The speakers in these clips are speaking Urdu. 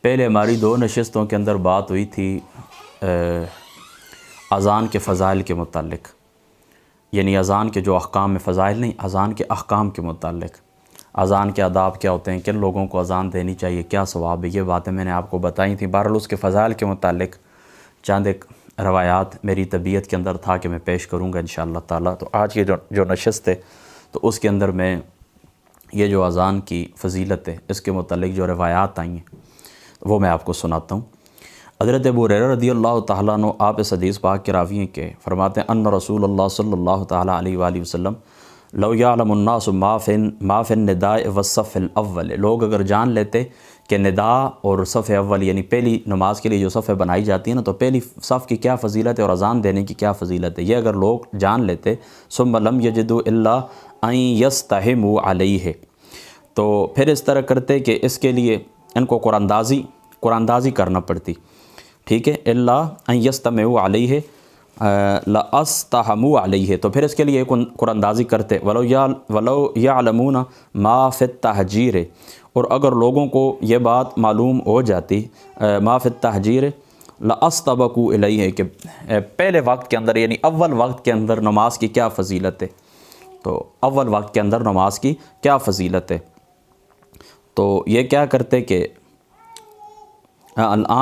پہلے ہماری 2 نشستوں کے اندر بات ہوئی تھی اذان کے فضائل کے متعلق، یعنی اذان کے جو احکام میں فضائل نہیں، اذان کے احکام کے متعلق، اذان کے آداب کیا ہوتے ہیں، کن لوگوں کو اذان دینی چاہیے، کیا ثواب ہے، یہ باتیں میں نے آپ کو بتائی تھیں۔ بہرحال اس کے فضائل کے متعلق چند ایک روایات میری طبیعت کے اندر تھا کہ میں پیش کروں گا انشاءاللہ تعالیٰ۔ تو آج کی جو نشست ہے تو اس کے اندر میں یہ جو اذان کی فضیلت ہے اس کے متعلق جو روایات آئی ہیں وہ میں آپ کو سناتا ہوں۔ حضرت ابو ہریرہ رضی اللہ تعالیٰ عنہ آپ اس حدیث پاک کے راوی ہیں کہ فرماتے ہیں ان رسول اللہ صلی اللہ تعالیٰ علیہ وآلہ وسلم لو یعلم الناس ما فی النداء والصف الاول، لوگ اگر جان لیتے کہ ندا اور صف اول یعنی پہلی نماز کے لیے جو صفیں بنائی جاتی ہیں نا، تو پہلی صف کی کیا فضیلت ہے اور اذان دینے کی کیا فضیلت ہے، یہ اگر لوگ جان لیتے ثم لم یجدوا الا ان یستحموا علیہ، تو پھر اس طرح کرتے کہ اس کے لیے ان کو قرآن اندازی کرنا پڑتی، ٹھیک ہے، الا ان یستمعوا علیہ لاستحموا علیہ، تو پھر اس کے لیے قرآن اندازی کرتے، ولو یعلمون ما فی التحجیر، اور اگر لوگوں کو یہ بات معلوم ہو جاتی ما فی التحجیر لاستبقوا الیہ، کہ پہلے وقت کے اندر یعنی اول وقت کے اندر نماز کی کیا فضیلت ہے، تو اول وقت کے اندر نماز کی کیا فضیلت ہے، تو یہ کیا کرتے کہ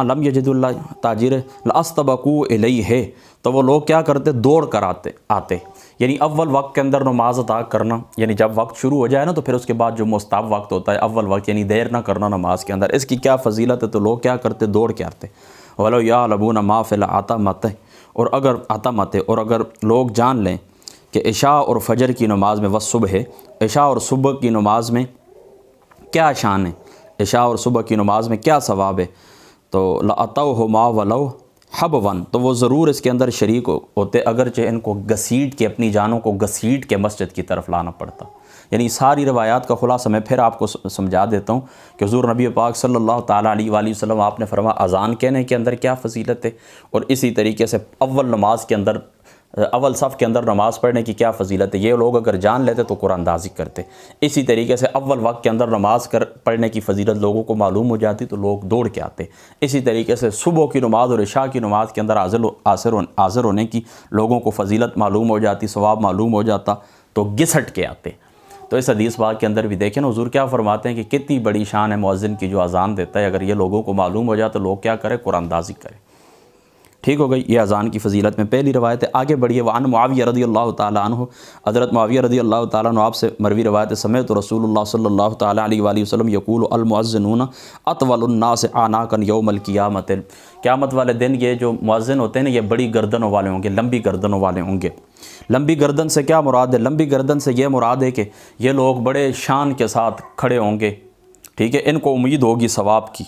لم یجد اللہ تاجیر لاستبقوا الیہ، تو وہ لوگ کیا کرتے، دوڑ کر آتے، یعنی اول وقت کے اندر نماز ادا کرنا، یعنی جب وقت شروع ہو جائے نا تو پھر اس کے بعد جو مستحب وقت ہوتا ہے اول وقت، یعنی دیر نہ کرنا نماز کے اندر، اس کی کیا فضیلت ہے، تو لوگ کیا کرتے، دوڑ کے آتے۔ ولو یعلمون ما فی العتمۃ، اور اگر لوگ جان لیں کہ عشاء اور فجر کی نماز میں والصبح، عشاء اور صبح کی نماز میں کیا شان ہے، عشاء اور صبح کی نماز میں کیا ثواب ہے، تو لأتوہما ولو حبوا، تو وہ ضرور اس کے اندر شریک ہوتے اگرچہ ان کو گھسیٹ کے، اپنی جانوں کو گھسیٹ کے مسجد کی طرف لانا پڑتا۔ یعنی ساری روایات کا خلاصہ میں پھر آپ کو سمجھا دیتا ہوں کہ حضور نبی پاک صلی اللہ تعالیٰ علیہ وآلہ وسلم آپ نے فرمایا اذان کہنے کے اندر کیا فضیلت ہے، اور اسی طریقے سے اول نماز کے اندر، اول صف کے اندر نماز پڑھنے کی کیا فضیلت ہے، یہ لوگ اگر جان لیتے تو قرآن اندازی کرتے۔ اسی طریقے سے اول وقت کے اندر نماز پڑھنے کی فضیلت لوگوں کو معلوم ہو جاتی تو لوگ دوڑ کے آتے۔ اسی طریقے سے صبح کی نماز اور عشاء کی نماز کے اندر حاضر ہونے کی لوگوں کو فضیلت معلوم ہو جاتی، ثواب معلوم ہو جاتا تو گھسٹ کے آتے۔ تو اس حدیث پاک کے اندر بھی دیکھیں نا، حضور کیا فرماتے ہیں کہ کتنی بڑی شان ہے مؤذن کی جو اذان دیتا ہے، اگر یہ لوگوں کو معلوم ہو جائے تو لوگ کیا کریں، قرآن اندازی کریں۔ ٹھیک ہو گئی، یہ اذان کی فضیلت میں پہلی روایت ہے۔ آگے بڑھیے، وعن معاویہ رضی اللہ تعالیٰ عنہ، حضرت معاویہ رضی اللہ تعالیٰ عنہ آپ سے مروی روایت ہے، سمعت رسول اللہ صلی اللہ تعالیٰ علیہ وآلہ وسلم یقول المؤذنون اطول الناس اعناقا یوم القیامۃ، قیامت والے دن یہ جو مؤذن ہوتے ہیں نا، یہ بڑی گردنوں والے ہوں گے، لمبی گردنوں والے ہوں گے۔ لمبی گردن سے کیا مراد ہے، لمبی گردن سے یہ مراد ہے کہ یہ لوگ بڑے شان کے ساتھ کھڑے ہوں گے، ٹھیک ہے، ان کو امید ہوگی ثواب کی،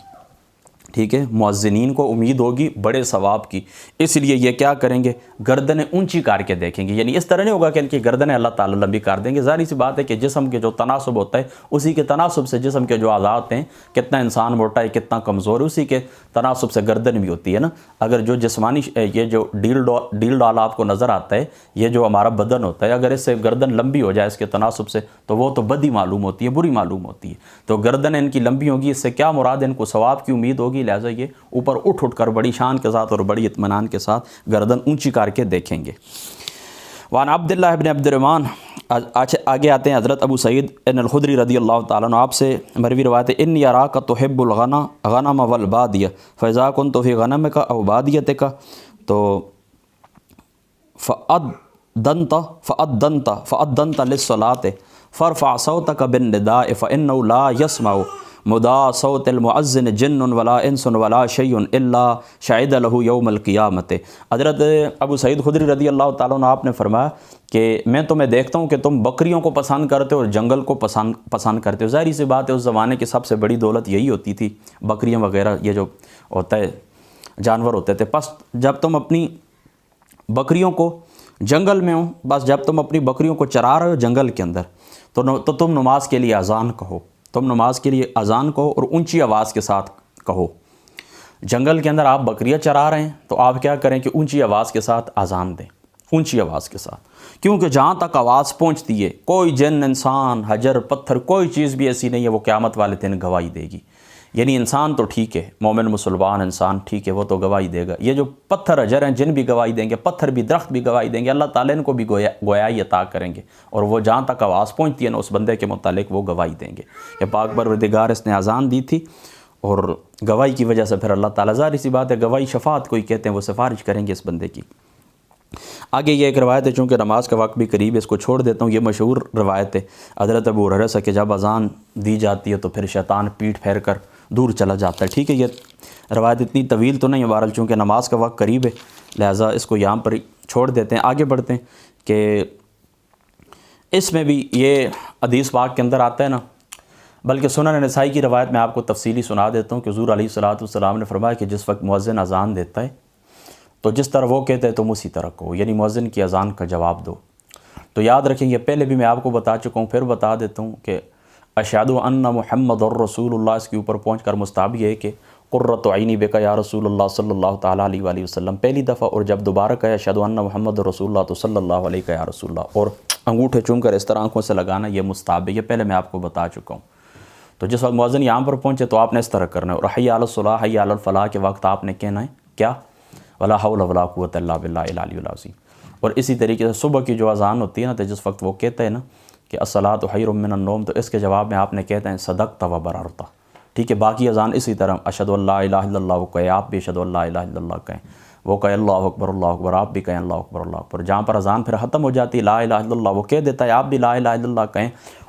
ٹھیک ہے، مؤذنین کو امید ہوگی بڑے ثواب کی، اس لیے یہ کیا کریں گے، گردنیں اونچی کر کے دیکھیں گے، یعنی اس طرح نہیں ہوگا کہ ان کی گردنیں اللہ تعالیٰ لمبی کر دیں گے۔ ظاہر سی بات ہے کہ جسم کے جو تناسب ہوتا ہے اسی کے تناسب سے جسم کے جو اعضاء ہیں، کتنا انسان موٹا ہے کتنا کمزور ہے، اسی کے تناسب سے گردن بھی ہوتی ہے نا۔ اگر جو جسمانی یہ جو ڈیل ڈال آپ کو نظر آتا ہے، یہ جو ہمارا بدن ہوتا ہے، اگر اس سے گردن لمبی ہو جائے اس کے تناسب سے تو وہ تو بدی معلوم ہوتی ہے، بری معلوم ہوتی ہے۔ تو گردن ان کی لمبی ہوگی، اس سے کیا مراد ہے، ان کو ثواب کی امید ہوگی، لہٰذا یہ اوپر اٹھ کر بڑی شان کے ساتھ اور بڑی اطمینان کے ساتھ گردن اونچی کر کے دیکھیں گے۔ وعن عبداللہ بن عبد الرحمن، آگے آتے ہیں حضرت ابو سعید الخدری رضی اللہ تعالیٰ عنہ آپ سے مروی روایت ہے، انی اراک تحب الغنم والبادیہ فاذا كنت في غنمك او بادیتك تو فأذنت للصلاة فارفع صوتك بالنداء فإنه لا يسمع مدا صوت المؤذن جن ولا انس ولا شیء الا شهد له یوم القیامت۔ حضرت ابو سعید خدری رضی اللہ تعالیٰ عنہ آپ نے فرمایا کہ میں تمہیں دیکھتا ہوں کہ تم بکریوں کو پسند کرتے ہو اور جنگل کو پسند کرتے ہو۔ ظاہری سی بات ہے اس زمانے کی سب سے بڑی دولت یہی ہوتی تھی، بکریاں وغیرہ یہ جو ہوتا ہے جانور ہوتے تھے۔ پس جب تم اپنی بکریوں کو جنگل میں ہو، بس جب تم اپنی بکریوں کو چرا رہے ہو جنگل کے اندر تو تم نماز کے لیے اذان کہو، تم نماز کے لیے اذان کہو اور اونچی آواز کے ساتھ کہو۔ جنگل کے اندر آپ بکریاں چرا رہے ہیں تو آپ کیا کریں کہ اونچی آواز کے ساتھ اذان دیں، اونچی آواز کے ساتھ، کیونکہ جہاں تک آواز پہنچتی ہے کوئی جن انسان حجر پتھر کوئی چیز بھی ایسی نہیں ہے وہ قیامت والے دن گواہی دے گی یعنی انسان تو ٹھیک ہے، مومن مسلمان انسان ٹھیک ہے، وہ تو گواہی دے گا. یہ جو پتھر اجر ہیں جن بھی گواہی دیں گے، پتھر بھی درخت بھی گواہی دیں گے، اللہ تعالیٰ ان کو بھی گویائی عطا کریں گے، اور وہ جہاں تک آواز پہنچتی ہے نا اس بندے کے متعلق وہ گواہی دیں گے کہ پاک پروردگار اس نے اذان دی تھی، اور گواہی کی وجہ سے پھر اللہ تعالیٰ، ظاہر سی بات ہے گواہی شفاعت کوئی کہتے ہیں، وہ سفارش کریں گے اس بندے کی. آگے یہ ایک روایت ہے، چونکہ نماز کا وقت بھی قریب ہے اس کو چھوڑ دیتا ہوں. یہ مشہور روایت ہے حضرت ابو ہریرہ سے کہ جب اذان دی جاتی ہے تو پھر شیطان پیٹ پھیر کر دور چلا جاتا ہے. ٹھیک ہے، یہ روایت اتنی طویل تو نہیں ہے، بہرحال چونکہ نماز کا وقت قریب ہے لہٰذا اس کو یہاں پر چھوڑ دیتے ہیں. آگے بڑھتے ہیں کہ اس میں بھی یہ حدیث پاک کے اندر آتا ہے نا، بلکہ سنن نسائی کی روایت میں آپ کو تفصیلی سنا دیتا ہوں کہ حضور علیہ الصلوۃ والسلام نے فرمایا کہ جس وقت مؤذن اذان دیتا ہے تو جس طرح وہ کہتے ہیں تم اسی طرح کہو، یعنی مؤذن کی اذان کا جواب دو. تو یاد رکھیں، یہ پہلے بھی میں آپ کو بتا چکا ہوں، پھر بتا دیتا ہوں کہ اشہد ان محمد الرسول اللہ، اس کے اوپر پہنچ کر مستحب یہ ہے کہ قرۃ عینی بک یا رسول اللہ صلی اللہ تعالیٰ علیہ وآلہ وسلم پہلی دفعہ، اور جب دوبارہ کہا اشہد ان محمد رسول اللہ تو صلی اللہ علیہ یا رسول اللہ، اور انگوٹھے چوم کر اس طرح آنکھوں سے لگانا، یہ مستحب ہے. یہ پہلے میں آپ کو بتا چکا ہوں. تو جس وقت مؤذن یہاں پر پہنچے تو آپ نے اس طرح کرنا ہے، اور حی علی الصلاۃ حی علی الفلاح کے وقت آپ نے کہنا ہے کیا، ولا حول ولا قوۃ الا باللہ العلی العظیم. اور اسی طریقے سے صبح کی جو اذان ہوتی ہے نا، تو جس وقت وہ کہتا ہے نا کہ الصلاۃ خیر من النوم، تو اس کے جواب میں آپ نے کہتے ہیں صدقت و بررت. ٹھیک ہے، باقی اذان اسی طرح اشہد ان لا الہ الا اللہ کہیں، آپ بھی اشہد ان لا الہ الا اللہ کہیں، وہ کہے اللہ اکبر آپ بھی کہیں اللہ اکبر. جہاں پر اذان پھر ختم ہو جاتی ہے لا الہ الا اللہ وہ کہہ دیتا ہے، آپ بھی لا الہ الا اللہ کہیں.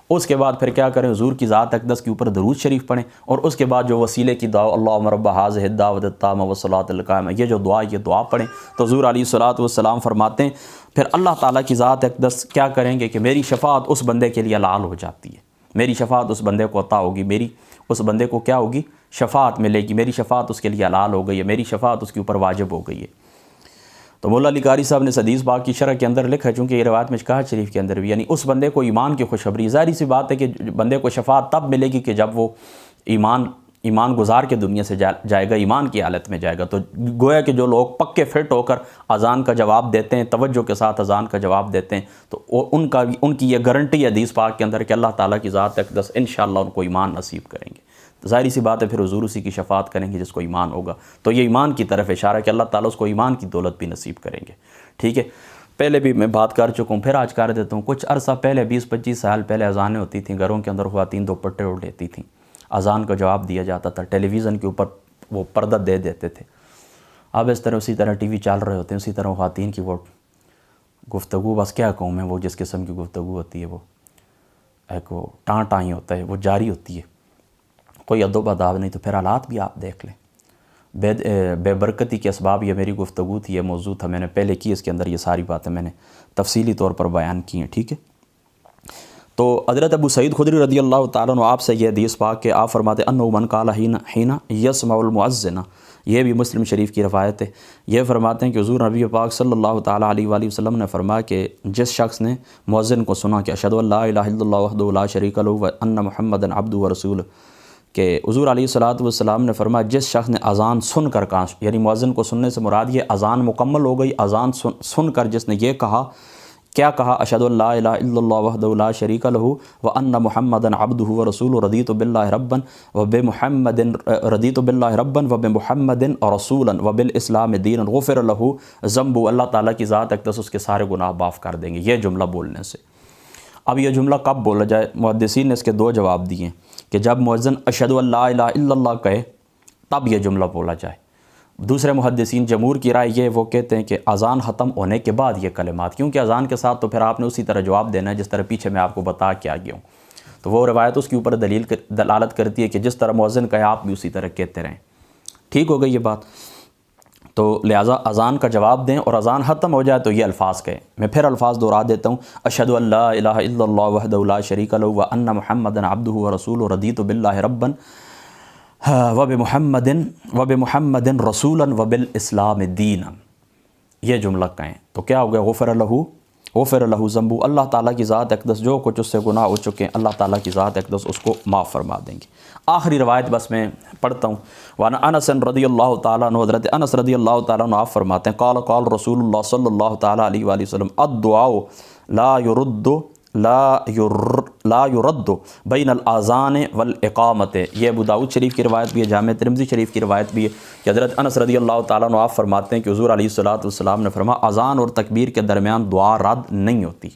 اس کے بعد پھر کیا کریں، حضور کی ذات اقدس کے اوپر درود شریف پڑھیں، اور اس کے بعد جو وسیلے کی دعا اللہم رب ھذہ الدعوۃ التامہ والصلاۃ القائمہ، یہ جو دعا یہ دعا پڑھیں. تو حضور علیہ الصلوۃ والسلام فرماتے ہیں پھر اللہ تعالیٰ کی ذات اقدس کیا کریں گے کہ میری شفاعت اس بندے کے لیے حلال ہو جاتی ہے، میری شفاعت اس بندے کو عطا ہوگی، میری اس بندے کو کیا ہوگی، شفاعت ملے گی، میری شفاعت اس کے لیے حلال ہو گئی ہے، میری شفاعت اس کے اوپر واجب ہو گئی ہے. تو مولا علی قاری صاحب نے حدیث پاک کی شرح کے اندر لکھا ہے، چونکہ یہ روایت مشکاۃ شریف کے اندر بھی، یعنی اس بندے کو ایمان کی خوشخبری، ظاہری سی بات ہے کہ بندے کو شفاعت تب ملے گی کہ جب وہ ایمان گزار کے دنیا سے جائے گا، ایمان کی حالت میں جائے گا. تو گویا کہ جو لوگ پکے فٹ ہو کر اذان کا جواب دیتے ہیں، توجہ کے ساتھ اذان کا جواب دیتے ہیں، تو ان کی یہ گارنٹی حدیث پاک کے اندر کہ اللہ تعالیٰ کی ذات اقدس انشاءاللہ ان کو ایمان نصیب کریں گے. ظاہری سی بات ہے پھر حضور اسی کی شفاعت کریں گے جس کو ایمان ہوگا. تو یہ ایمان کی طرف اشارہ ہے کہ اللہ تعالیٰ اس کو ایمان کی دولت بھی نصیب کریں گے. ٹھیک ہے، پہلے بھی میں بات کر چکا ہوں، پھر آج کر دیتا ہوں. کچھ عرصہ پہلے 20-25 سال پہلے اذانیں ہوتی تھیں، گھروں کے اندر خواتین دوپٹے اڑ لیتی تھیں، اذان کا جواب دیا جاتا تھا، ٹیلی ویژن کے اوپر وہ پردہ دے دیتے تھے. اب اس طرح اسی طرح ٹی وی چل رہے ہوتے ہیں، اسی طرح خواتین کی وہ گفتگو، بس کیا کہوں میں، وہ جس قسم کی گفتگو ہوتی ہے وہ ایک وہ ٹائیں ہوتا ہے، وہ جاری ہوتی ہے، کوئی ادب و آداب نہیں. تو پھر حالات بھی آپ دیکھ لیں. بے برکتی کے اسباب یہ میری گفتگو تھی، یہ موضوع تھا، میں نے پہلے کی، اس کے اندر یہ ساری باتیں میں نے تفصیلی طور پر بیان کی ہیں. ٹھیک ہے، تو حضرت ابو سعید خدری رضی اللہ تعالیٰ عنہ آپ سے یہ حدیث پاک کہ آپ فرماتے انہ من قال حین یسمع المؤذن، یہ بھی مسلم شریف کی روایت ہے. یہ فرماتے ہیں کہ حضور نبی پاک صلی اللہ تعالیٰ علیہ وآلہ وسلم نے فرمایا کہ جس شخص نے مؤذن کو سنا کہ اشہد ان لا الہ الا اللہ وحدہ لا شریک لہ وان محمدا عبدہ ورسولہ، کہ حضور علیہ الصلوۃ والسلام نے فرمایا جس شخص نے اذان سن کر کہا، یعنی مؤذن کو سننے سے مراد یہ اذان مکمل ہو گئی، اذان سن کر جس نے یہ کہا، کیا کہا، اشہد ان لا الہ الا اللہ وحدہ لا شریک لہ وان محمدا عبدہ ورسولہ رضیت باللہ ربا وبمحمد رسولا وبالاسلام دینا غفر لہ ذنبہ، اللہ تعالیٰ کی ذات اقدس اس کے سارے گناہ معاف کر دیں گے، یہ جملہ بولنے سے. اب یہ جملہ کب بولا جائے؟ محدثین نے اس کے 2 جواب دیے کہ جب مؤذن اشہد ان لا الہ الا اللہ کہے تب یہ جملہ بولا جائے. دوسرے محدثین جمہور کی رائے یہ وہ کہتے ہیں کہ اذان ختم ہونے کے بعد یہ کلمات، کیونکہ اذان کے ساتھ تو پھر آپ نے اسی طرح جواب دینا ہے جس طرح پیچھے میں آپ کو بتا کے آ گیا ہوں. تو وہ روایت اس کے اوپر دلالت کرتی ہے کہ جس طرح مؤذن کہے آپ بھی اسی طرح کہتے رہیں. ٹھیک ہو گئی یہ بات؟ تو لہٰذا اذان کا جواب دیں اور اذان ختم ہو جائے تو یہ الفاظ کہیں. میں پھر الفاظ دہرا دیتا ہوں، اشہد ان لا الہ الا اللہ وحدہ لا شریک لہ وان محمدا عبدہ ورسولہ رضیت باللہ ربا وبمحمد رسولا وبالاسلام دینا، یہ جملہ کہیں. تو کیا ہو گیا؟ غفر لہ ذنبہ، اللہ تعالیٰ کی ذات اقدس جو کچھ اس سے گناہ ہو چکے ہیں اللہ تعالیٰ کی ذات اقدس اس کو معاف فرما دیں گے. آخری روایت بس میں پڑھتا ہوں. وعن انس رضی اللہ تعالیٰ عنہ، حضرت انس رضی اللہ تعالیٰ عنہ آپ فرماتے ہیں قال رسول اللہ صلی اللہ تعالیٰ علیہ وآلہ وسلم الدعاء لا يرد لا يرد بین الاذان والاقامت، یہ ابو داؤد شریف کی روایت بھی ہے، جامع ترمذی شریف کی روایت بھی ہے کہ حضرت انس رضی اللہ تعالیٰ عنہ آپ فرماتے ہیں کہ حضور علیہ الصلوۃ والسلام نے فرمایا اذان اور تکبیر کے درمیان دعا رد نہیں ہوتی،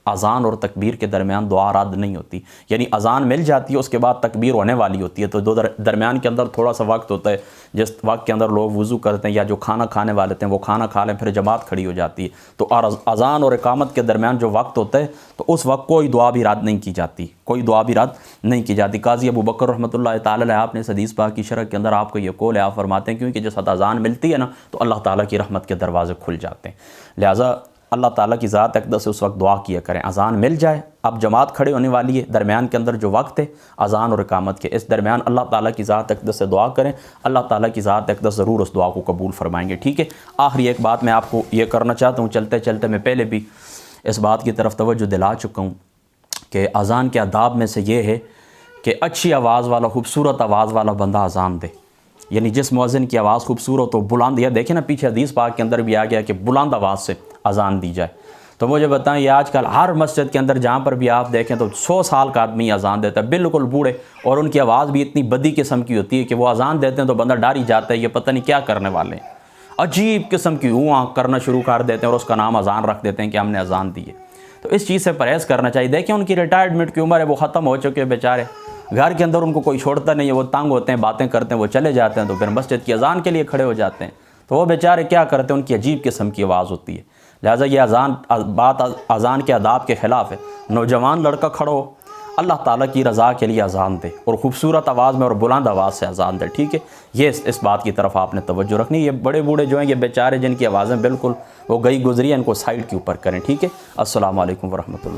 اذان اور تکبیر کے درمیان دعا رد نہیں ہوتی، یعنی اذان مل جاتی ہے اس کے بعد تکبیر ہونے والی ہوتی ہے، تو دو درمیان کے اندر تھوڑا سا وقت ہوتا ہے، جس وقت کے اندر لوگ وضو کرتے ہیں یا جو کھانا کھانے والے تھے وہ کھانا کھا لیں پھر جماعت کھڑی ہو جاتی ہے، تو اذان اور اقامت کے درمیان جو وقت ہوتا ہے تو اس وقت کوئی دعا بھی رد نہیں کی جاتی، کوئی دعا بھی رد نہیں کی جاتی۔ قاضی ابو بکر رحمۃ اللہ تعالی علیہ آپ نے اس حدیث پاک کی شرح کے اندر آپ کو یہ قول ہے، آپ فرماتے ہیں کیونکہ جس اذان ملتی ہے نا تو اللہ تعالیٰ کی رحمت کے دروازے کھل جاتے ہیں، لہٰذا اللہ تعالیٰ کی ذات اقدس سے اس وقت دعا کیا کریں، اذان مل جائے، اب جماعت کھڑے ہونے والی ہے، درمیان کے اندر جو وقت ہے اذان اور اقامت کے، اس درمیان اللہ تعالیٰ کی ذات اقدس سے دعا کریں، اللہ تعالیٰ کی ذات اقدس ضرور اس دعا کو قبول فرمائیں گے، ٹھیک ہے۔ آخری ایک بات میں آپ کو یہ کرنا چاہتا ہوں، چلتے چلتے میں پہلے بھی اس بات کی طرف توجہ دلا چکا ہوں کہ اذان کے آداب میں سے یہ ہے کہ اچھی آواز والا، خوبصورت آواز والا بندہ اذان دے، یعنی جس مؤذن کی آواز خوبصورت ہو، بلند، یا دیکھیں نا پیچھے حدیث پاک کے اندر بھی آ گیا کہ بلند آواز سے اذان دی جائے، تو مجھے بتائیں یہ آج کل ہر مسجد کے اندر جہاں پر بھی آپ دیکھیں تو 100 سال کا آدمی اذان دیتا ہے، بالکل بوڑھے، اور ان کی آواز بھی اتنی بدی قسم کی ہوتی ہے کہ وہ اذان دیتے ہیں تو بندہ ڈر ہی جاتا ہے یہ پتہ نہیں کیا کرنے والے ہیں، عجیب قسم کی کرنا شروع کر دیتے ہیں اور اس کا نام اذان رکھ دیتے ہیں کہ ہم نے اذان دی ہے، تو اس چیز سے پرہیز کرنا چاہیے۔ دیکھیں ان کی ریٹائرمنٹ کی عمر ہے، وہ ختم ہو چکے بیچارے، گھر کے اندر ان کو کوئی چھوڑتا نہیں ہے، وہ تنگ ہوتے ہیں، باتیں کرتے ہیں، وہ چلے جاتے ہیں، تو پھر مسجد کی اذان کے لیے کھڑے ہو جاتے ہیں، تو وہ بیچارے کیا کرتے ہیں، ان کی عجیب قسم کی آواز ہوتی ہے، لہٰذا یہ اذان کے آداب کے خلاف ہے۔ نوجوان لڑکا کھڑا ہو، اللہ تعالیٰ کی رضا کے لیے اذان دے اور خوبصورت آواز میں اور بلند آواز سے اذان دے، ٹھیک ہے، یہ اس بات کی طرف آپ نے توجہ رکھنی۔ یہ بڑے بوڑھے جو ہیں، یہ بیچارے جن کی آوازیں بالکل وہ گئی گزری ہیں، ان کو سائڈ کے اوپر کریں، ٹھیک ہے۔ السلام علیکم ورحمۃ اللہ۔